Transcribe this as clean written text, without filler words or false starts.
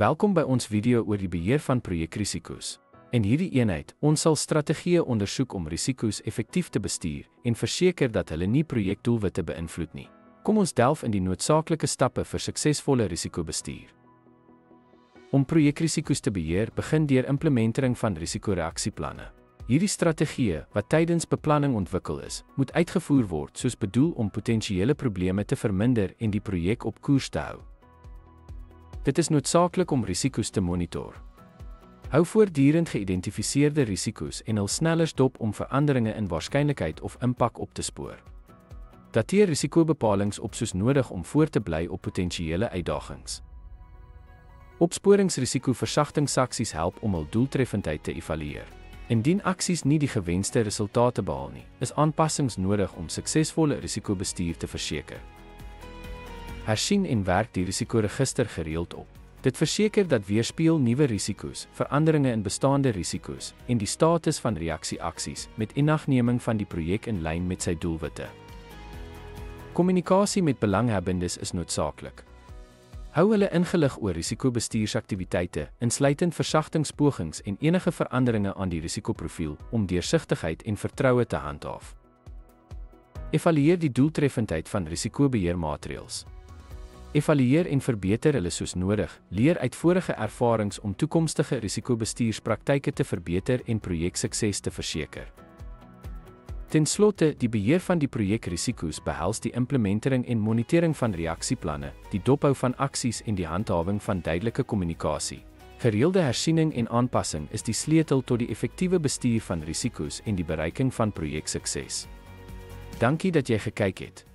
Welkom by ons video oor die beheer van projekrisiko's. In hierdie eenheid, ons sal strategieë ondersoek om risiko's effektief te bestuur en verseker dat hulle nie projekdoelwitte beïnvloed nie. Kom ons delf in die noodsaaklike stappe vir suksesvolle risikobestuur. Om projekrisiko's te beheer, begin deur implementering van risikoreaksieplanne. Hierdie strategieë, wat tydens beplanning ontwikkel is, moet uitgevoer word soos bedoel om potensiële probleme te verminder en die projek op koers te hou. Dit is noodsaaklik om risiko's te monitor. Hou voortdurend geïdentifiseerde risiko's en hul snellers dop om veranderinge in waarskynlikheid of impak op te spoor. Dateer risikobepalings op soos nodig om voor te bly op potensiële uitdagings. Opsporingsrisikoversagtingsaksies help om hul doeltreffendheid te evalueer. Indien aksies nie die gewenste resultate behaal nie, is aanpassings nodig om suksesvolle risikobestuur te verseker. Hersien en werk die risikoregister gereeld op. Dit verseker dat weerspieël nuwe risiko's, veranderinge in bestaande risiko's en die status van reaksieaksies met inagneming van die projek in lyn met sy doelwitte. Kommunikasie met belanghebbendes is noodsaaklik. Hou hulle ingelig oor risikobestuursaktiwiteite, insluitend versagtingspogings en enige veranderinge aan die risikoprofiel om deursigtigheid en vertroue te handhaaf. Evalueer die doeltreffendheid van risikobeheermaatreëls. Evalueer en verbeter hulle soos nodig, leer uit vorige ervarings om toekomstige risikobestuurspraktyke te verbeter en projeksukses te verseker. Ten slotte, die beheer van die projekrisiko's behels die implementering en monitering van reaksieplanne, die dophou van aksies en die handhawing van duidelike kommunikasie. Gereelde hersiening en aanpassing is die sleutel tot die effektiewe bestuur van risiko's en die bereiking van projeksukses. Dankie dat jy gekyk het.